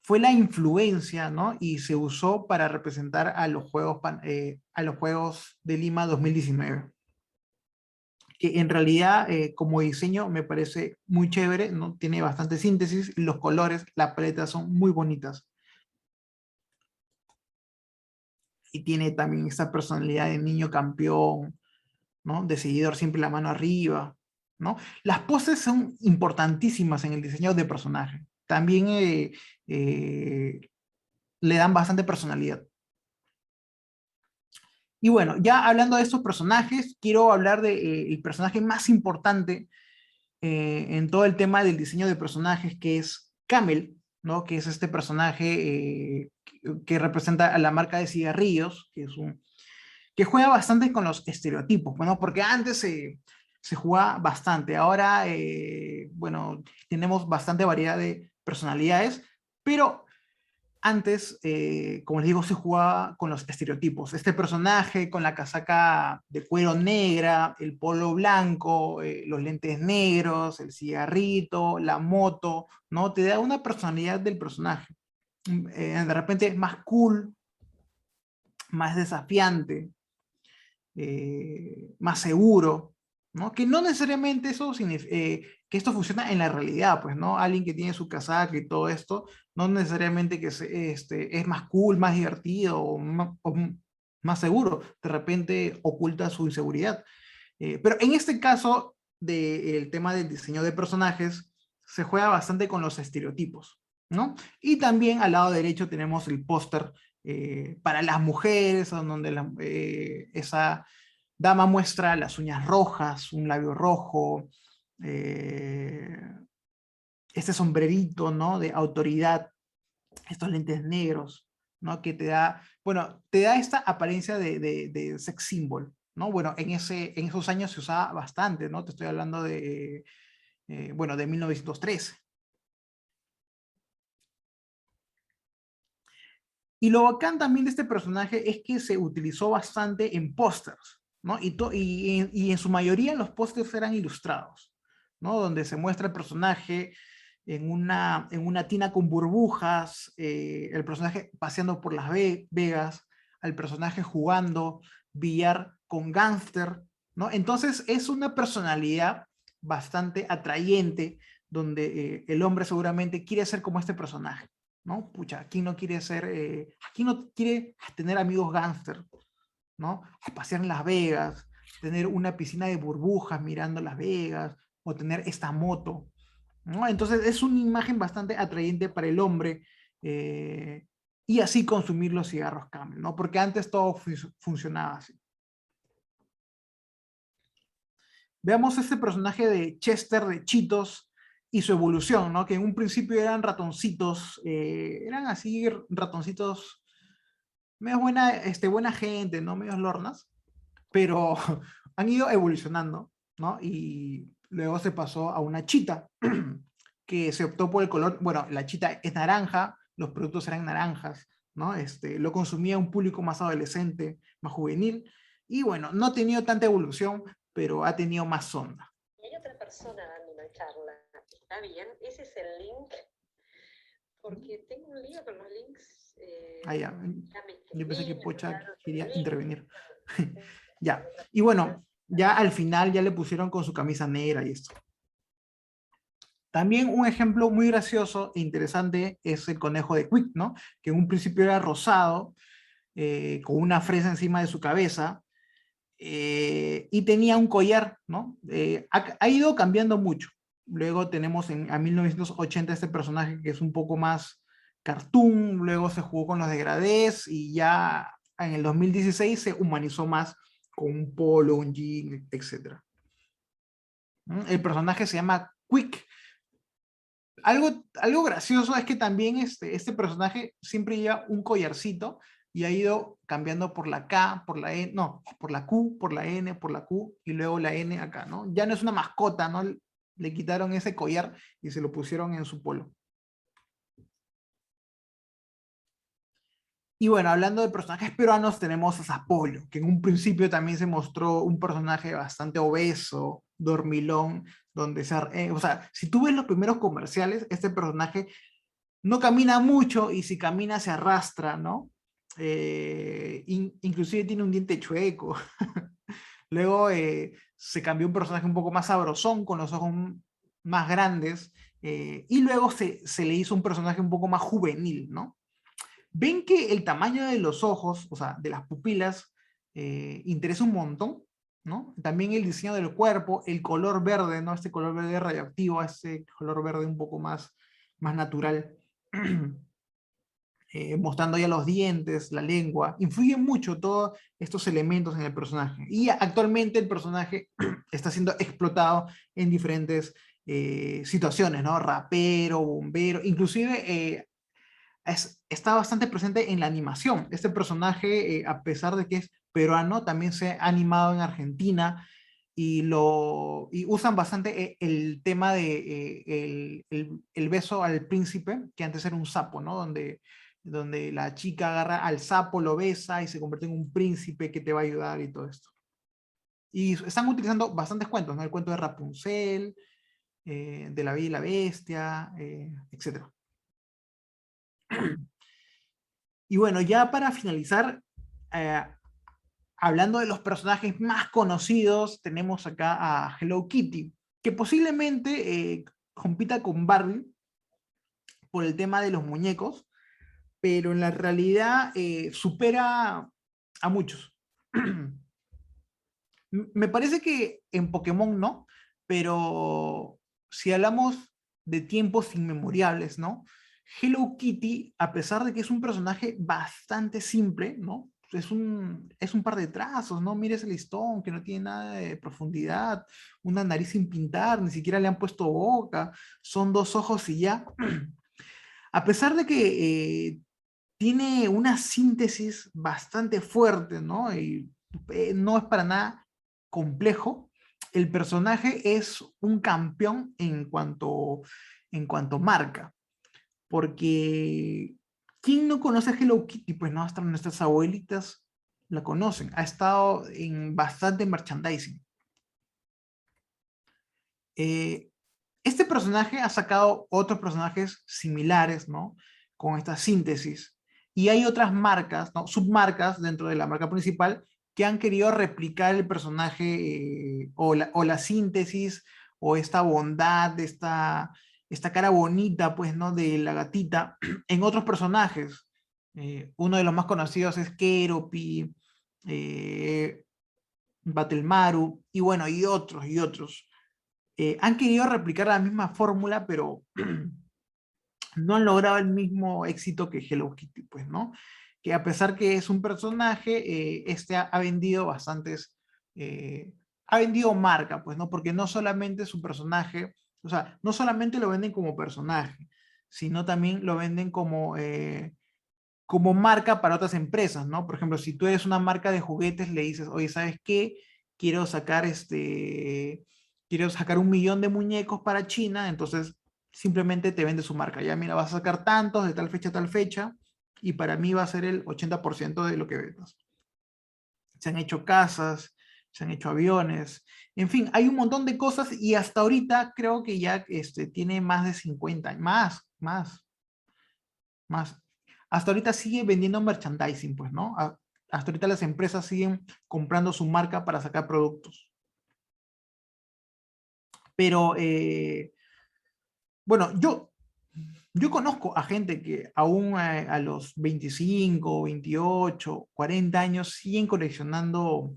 fue la influencia, ¿no? Y se usó para representar a a los Juegos de Lima 2019. Que en realidad, como diseño, me parece muy chévere, ¿no? Tiene bastante síntesis, los colores, la paleta son muy bonitas. Y tiene también esta personalidad de niño campeón, ¿no? De seguidor siempre la mano arriba, ¿no? Las poses son importantísimas en el diseño de personaje. También le dan bastante personalidad. Y bueno, ya hablando de estos personajes, quiero hablar de el personaje más importante en todo el tema del diseño de personajes, que es Camel, ¿no? Que es este personaje que representa a la marca de cigarrillos, que juega bastante con los estereotipos, bueno, porque antes se jugaba bastante, ahora, bueno, tenemos bastante variedad de personalidades, pero antes, como les digo, se jugaba con los estereotipos. Este personaje con la casaca de cuero negra, el polo blanco, los lentes negros, el cigarrito, la moto, ¿no? Te da una personalidad del personaje. De repente más cool, más desafiante, más seguro, ¿no? Que no necesariamente eso significa, que esto funciona en la realidad, pues, ¿no? Alguien que tiene su casaca y todo esto, no necesariamente que es más cool, más divertido o más seguro, de repente oculta su inseguridad. Pero en este caso del tema del diseño de personajes, se juega bastante con los estereotipos, ¿no? Y también al lado derecho tenemos el póster para las mujeres, donde esa dama muestra las uñas rojas, un labio rojo, eh, este sombrerito, ¿no? De autoridad, estos lentes negros, ¿no? Que te da, bueno, te da esta apariencia de sex symbol, ¿no? Bueno, en esos años se usaba bastante, ¿no? Te estoy hablando bueno, de 1913. Y lo bacán también de este personaje es que se utilizó bastante en pósters, ¿no? Y en su mayoría los pósters eran ilustrados, ¿no? Donde se muestra el personaje en una tina con burbujas, el personaje paseando por Las Vegas, al personaje jugando billar con gángster, ¿no? Entonces es una personalidad bastante atrayente, donde el hombre seguramente quiere ser como este personaje, ¿no? Pucha, ¿quién no quiere ser, quién no quiere tener amigos gángster, ¿no? Pasear en Las Vegas, tener una piscina de burbujas mirando Las Vegas, o tener esta moto, ¿no? Entonces es una imagen bastante atrayente para el hombre, eh, y así consumir los cigarros Camel, ¿no? Porque antes todo funcionaba así. Veamos este personaje de Chester de Cheetos y su evolución, ¿no? Que en un principio eran ratoncitos, eran así ratoncitos, medio buena gente, ¿no? Medios lornas, pero han ido evolucionando, ¿no? Y luego se pasó a una chita, que se optó por el color, bueno, la chita es naranja, los productos eran naranjas, ¿no? Lo consumía un público más adolescente, más juvenil, y bueno, no ha tenido tanta evolución, pero ha tenido más onda. Y hay otra persona dando una charla. ¿Está bien? Ese es el link. Porque tengo un lío con los links. Ah, ya. Yo pensé que Me Pocha mandaron quería link. intervenir. Ya. Y bueno, ya al final ya le pusieron con su camisa negra y esto. También un ejemplo muy gracioso e interesante es el conejo de Quick, ¿no? Que en un principio era rosado, con una fresa encima de su cabeza, y tenía un collar, ¿no? Ha ido cambiando mucho. Luego tenemos a 1980 este personaje que es un poco más cartoon, luego se jugó con los degradés y ya en el 2016 se humanizó más con un polo, un jean, etc. El personaje se llama Quick. Algo gracioso es que también este personaje siempre lleva un collarcito y ha ido cambiando por la K, por la N, no, por la Q, por la N, por la Q y luego la N acá, ¿no? Ya no es una mascota, ¿no? Le quitaron ese collar y se lo pusieron en su polo. Y bueno, hablando de personajes peruanos, tenemos a Zapollo, que en un principio también se mostró un personaje bastante obeso, dormilón, donde o sea, si tú ves los primeros comerciales, este personaje no camina mucho y si camina se arrastra, ¿no? Inclusive tiene un diente chueco. Luego se cambió un personaje un poco más sabrosón, con los ojos más grandes, y luego se le hizo un personaje un poco más juvenil, ¿no? Ven que el tamaño de los ojos, o sea, de las pupilas, interesa un montón, ¿no? También el diseño del cuerpo, el color verde, ¿no? Este color verde radioactivo, este color verde un poco más natural, mostrando ya los dientes, la lengua, influyen mucho todos estos elementos en el personaje. Y actualmente el personaje está siendo explotado en diferentes situaciones, ¿no? Rapero, bombero, inclusive está bastante presente en la animación. Este personaje, a pesar de que es peruano, también se ha animado en Argentina y usan bastante el tema de el beso al príncipe, que antes era un sapo, ¿no? Donde la chica agarra al sapo, lo besa y se convierte en un príncipe que te va a ayudar y todo esto. Y están utilizando bastantes cuentos, ¿no? El cuento de Rapunzel, de La Bella y la Bestia, etc. Y bueno, ya para finalizar, eh, hablando de los personajes más conocidos, tenemos acá a Hello Kitty, que posiblemente compita con Barbie por el tema de los muñecos, pero en la realidad supera a muchos. Me parece que en Pokémon no, pero si hablamos de tiempos inmemorables, ¿no? Hello Kitty, a pesar de que es un personaje bastante simple, ¿no? Es un par de trazos, ¿no? Mira ese listón que no tiene nada de profundidad, una nariz sin pintar, ni siquiera le han puesto boca, son dos ojos y ya. A pesar de que tiene una síntesis bastante fuerte, ¿no? Y no es para nada complejo. El personaje es un campeón en cuanto marca, porque ¿quién no conoce a Hello Kitty? Pues no, hasta nuestras abuelitas la conocen. Ha estado en bastante merchandising. Este personaje ha sacado otros personajes similares, ¿no? Con esta síntesis. Y hay otras marcas, ¿no? Submarcas dentro de la marca principal que han querido replicar el personaje o la síntesis o esta bondad, esta cara bonita, pues, ¿no? De la gatita en otros personajes. Uno de los más conocidos es Keroppi, Battlemaru, y bueno, y otros, y otros. Han querido replicar la misma fórmula, pero no han logrado el mismo éxito que Hello Kitty, pues, ¿no? Que a pesar que es un personaje, este ha vendido bastantes, ha vendido marca, pues, ¿no? Porque no solamente su personaje, o sea, no solamente lo venden como personaje, sino también lo venden como marca para otras empresas, ¿no? Por ejemplo, si tú eres una marca de juguetes, le dices, oye, ¿sabes qué? Quiero sacar 1 millón de muñecos para China, entonces simplemente te vende su marca. Ya, mira, vas a sacar tantos de tal fecha a tal fecha, y para mí va a ser el 80% de lo que vendas. Se han hecho casas, se han hecho aviones, en fin, hay un montón de cosas, y hasta ahorita creo que ya tiene más de 50, más. Hasta ahorita sigue vendiendo merchandising, pues, ¿no? Hasta ahorita las empresas siguen comprando su marca para sacar productos. Pero, bueno, yo conozco a gente que aún a los 25, 28, 40 años siguen coleccionando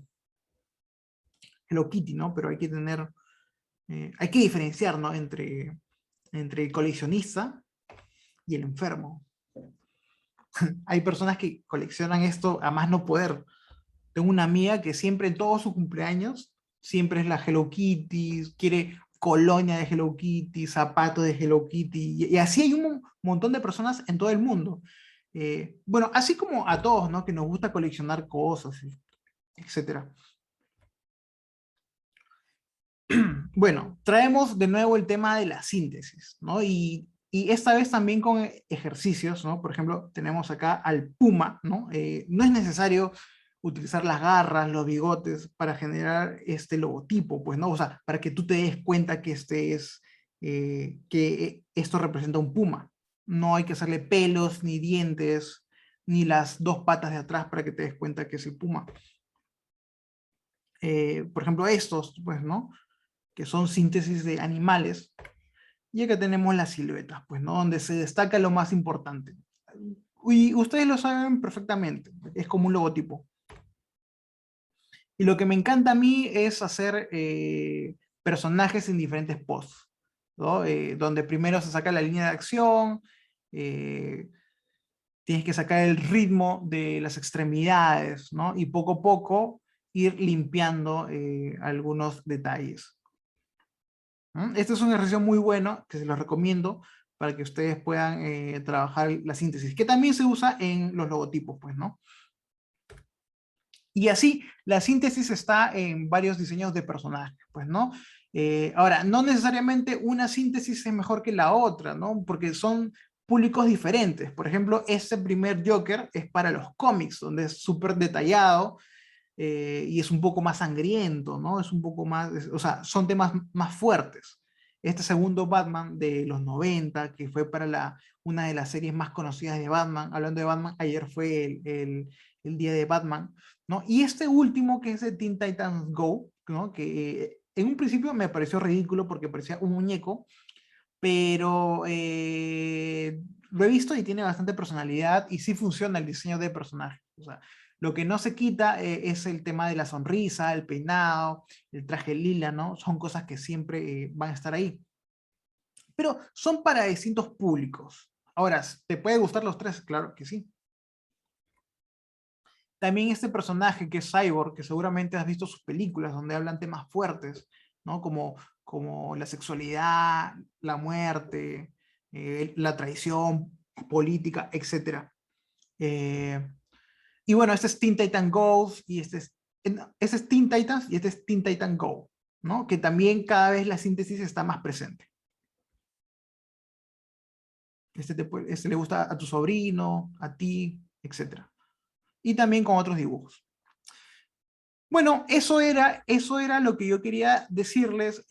Hello Kitty, ¿no? Pero hay que diferenciar, ¿no? Entre el coleccionista y el enfermo. Hay personas que coleccionan esto a más no poder. Tengo una amiga que siempre en todos sus cumpleaños, siempre es la Hello Kitty, quiere colonia de Hello Kitty, zapatos de Hello Kitty, y así hay un montón de personas en todo el mundo. Bueno, así como a todos, ¿no? Que nos gusta coleccionar cosas, etc. Bueno, traemos de nuevo el tema de la síntesis, ¿no? Y esta vez también con ejercicios, ¿no? Por ejemplo, tenemos acá al puma, ¿no? No es necesario utilizar las garras, los bigotes para generar este logotipo, pues, ¿no? O sea, para que tú te des cuenta que que esto representa un puma. No hay que hacerle pelos, ni dientes, ni las 2 patas de atrás para que te des cuenta que es el puma. Por ejemplo, estos, pues, ¿no? Que son síntesis de animales, y acá tenemos las siluetas, pues, ¿no? Donde se destaca lo más importante. Y ustedes lo saben perfectamente, es como un logotipo. Y lo que me encanta a mí es hacer personajes en diferentes poses, ¿no? Donde primero se saca la línea de acción, eh, tienes que sacar el ritmo de las extremidades, ¿no? Y poco a poco ir limpiando algunos detalles. Este es un ejercicio muy bueno, que se los recomiendo para que ustedes puedan trabajar la síntesis, que también se usa en los logotipos, pues, ¿no? Y así, la síntesis está en varios diseños de personajes, pues, ¿no? Ahora, no necesariamente una síntesis es mejor que la otra, ¿no? Porque son públicos diferentes. Por ejemplo, este primer Joker es para los cómics, donde es súper detallado, y es un poco más sangriento, ¿no? Es un poco más, o sea, son temas más fuertes. Este segundo Batman de los 90, que fue para una de las series más conocidas de Batman, hablando de Batman, ayer fue el día de Batman, ¿no? Y este último, que es de Teen Titans Go, ¿no? Que en un principio me pareció ridículo porque parecía un muñeco, pero lo he visto y tiene bastante personalidad, y sí funciona el diseño de personaje. O sea, lo que no se quita es el tema de la sonrisa, el peinado, el traje lila, ¿no? Son cosas que siempre van a estar ahí. Pero son para distintos públicos. Ahora, ¿te puede gustar los tres? Claro que sí. También este personaje que es Cyborg, que seguramente has visto sus películas donde hablan temas fuertes, ¿no? Como la sexualidad, la muerte, la traición política, etc. Y bueno, este es Teen Titan Go, y este es Teen Titans, y este es Teen Titan Go, ¿no? Que también cada vez la síntesis está más presente. Este le gusta a tu sobrino, a ti, etc. Y también con otros dibujos. Bueno, eso era lo que yo quería decirles.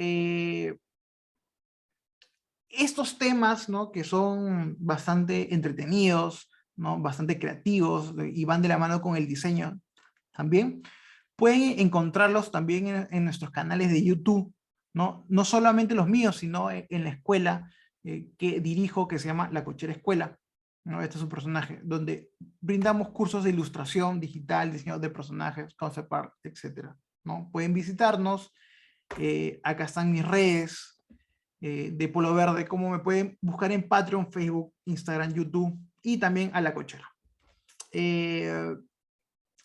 Estos temas, ¿no? Que son bastante entretenidos, ¿no? Bastante creativos, y van de la mano con el diseño también, pueden encontrarlos también en nuestros canales de YouTube, ¿no? No solamente los míos, sino en la escuela. que dirijo, que se llama La Cochera Escuela, ¿no? Este es un personaje, donde brindamos cursos de ilustración digital, diseño de personajes, concept art, etc., ¿no? Pueden visitarnos, acá están mis redes de Polo Verde, como me pueden buscar en Patreon, Facebook, Instagram, YouTube, y también a La Cochera.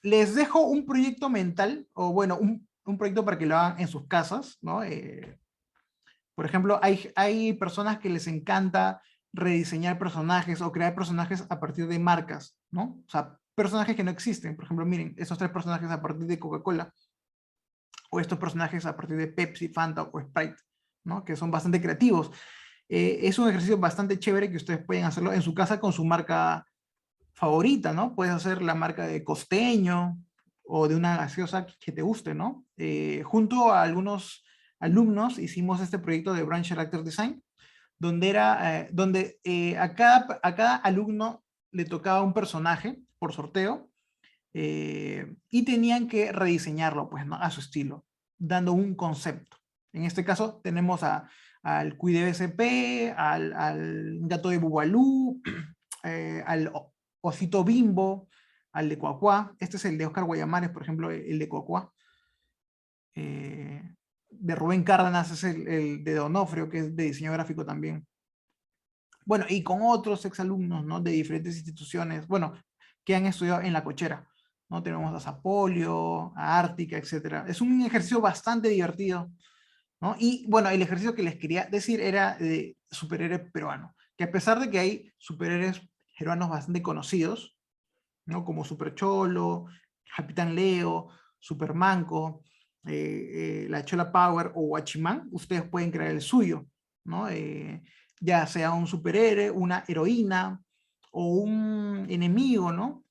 Les dejo un proyecto mental, o bueno, un proyecto para que lo hagan en sus casas, ¿no? Por ejemplo, hay personas que les encanta rediseñar personajes o crear personajes a partir de marcas, ¿no? O sea, personajes que no existen. Por ejemplo, miren, esos 3 personajes a partir de Coca-Cola, o estos personajes a partir de Pepsi, Fanta o Sprite, ¿no? Que son bastante creativos. Es un ejercicio bastante chévere que ustedes pueden hacerlo en su casa con su marca favorita, ¿no? Puedes hacer la marca de Costeño o de una gaseosa que te guste, ¿no? Junto a algunos alumnos hicimos este proyecto de Brand Character Design, donde a cada alumno le tocaba un personaje por sorteo y tenían que rediseñarlo, pues, ¿no? A su estilo, dando un concepto. En este caso tenemos al Cuide BCP, al gato de Bubalú, al Osito Bimbo, al de Cuacuá. Este es el de Oscar Guayamares, por ejemplo, el de Cuacuá. De Rubén Cárdenas es el de Donofrio, que es de diseño gráfico también. Bueno, y con otros exalumnos, ¿no? De diferentes instituciones, bueno, que han estudiado en La Cochera, ¿no? Tenemos a Zapolio, a Ártica, etc. Es un ejercicio bastante divertido, ¿no? Y bueno, el ejercicio que les quería decir era de superhéroe peruano, que a pesar de que hay superhéroes peruanos bastante conocidos, ¿no? Como Super Cholo, Capitán Leo, Supermanco, la Chola Power o Guachimán, ustedes pueden crear el suyo, ¿no? Ya sea un superhéroe, una heroína o un enemigo, ¿no?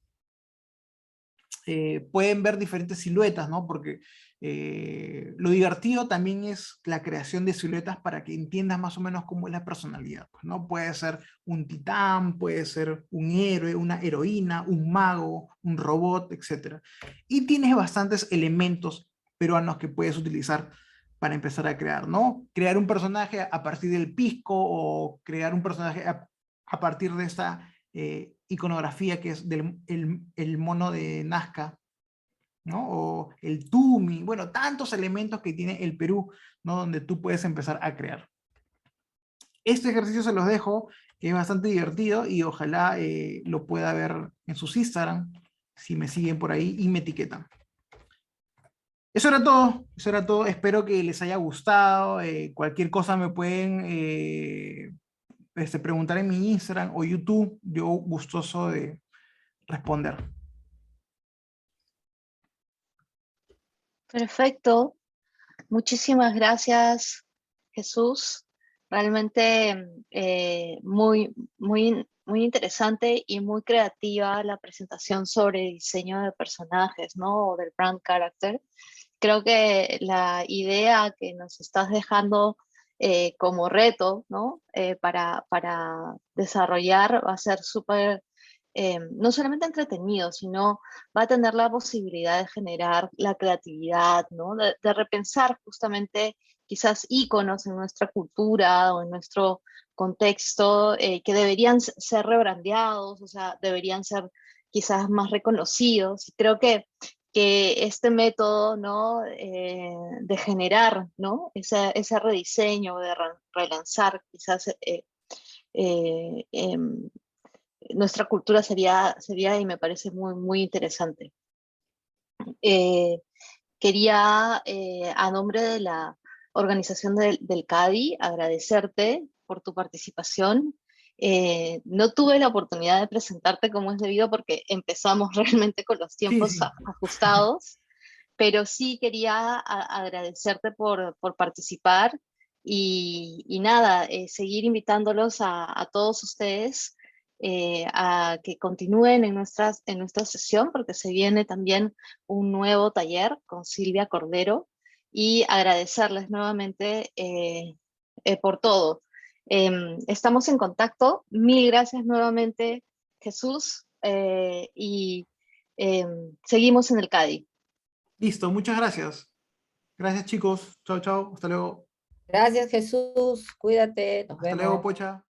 Pueden ver diferentes siluetas, ¿no? Porque lo divertido también es la creación de siluetas para que entiendas más o menos cómo es la personalidad, pues, ¿no? Puede ser un titán, puede ser un héroe, una heroína, un mago, un robot, etc. Y tienes bastantes elementos peruanos que puedes utilizar para empezar a crear, ¿no? Crear un personaje a partir del pisco o crear un personaje a partir de esta iconografía que es el mono de Nazca, ¿no? O el Tumi, bueno, tantos elementos que tiene el Perú, ¿no? Donde tú puedes empezar a crear. Este ejercicio se los dejo, que es bastante divertido y ojalá lo pueda ver en sus Instagram, si me siguen por ahí y me etiquetan. Eso era todo, espero que les haya gustado, cualquier cosa me pueden preguntar en mi Instagram o YouTube, yo gustoso de responder. Perfecto. Muchísimas gracias, Jesús. Realmente muy interesante y muy creativa la presentación sobre diseño de personajes, ¿no? O del brand character. Creo que la idea que nos estás dejando como reto, ¿no? Para desarrollar va a ser súper, no solamente entretenido, sino va a tener la posibilidad de generar la creatividad, ¿no? De repensar justamente quizás íconos en nuestra cultura o en nuestro contexto que deberían ser rebrandeados, o sea, deberían ser quizás más reconocidos. Y creo que este método, ¿no? De generar, ¿no? Ese rediseño, de relanzar quizás nuestra cultura sería y me parece muy interesante. Quería, a nombre de la organización del CADI, agradecerte por tu participación. No tuve la oportunidad de presentarte como es debido porque empezamos realmente con los Sí, tiempos sí. ajustados, pero sí quería agradecerte por participar y nada, seguir invitándolos a todos ustedes a que continúen en nuestra sesión, porque se viene también un nuevo taller con Silvia Cordero, y agradecerles nuevamente por todo. Estamos en contacto. Mil gracias nuevamente, Jesús, y seguimos en el CADI. Listo, muchas gracias. Gracias chicos. Chao, chao. Hasta luego. Gracias, Jesús. Cuídate. Nos Hasta luego, vemos. Pocha.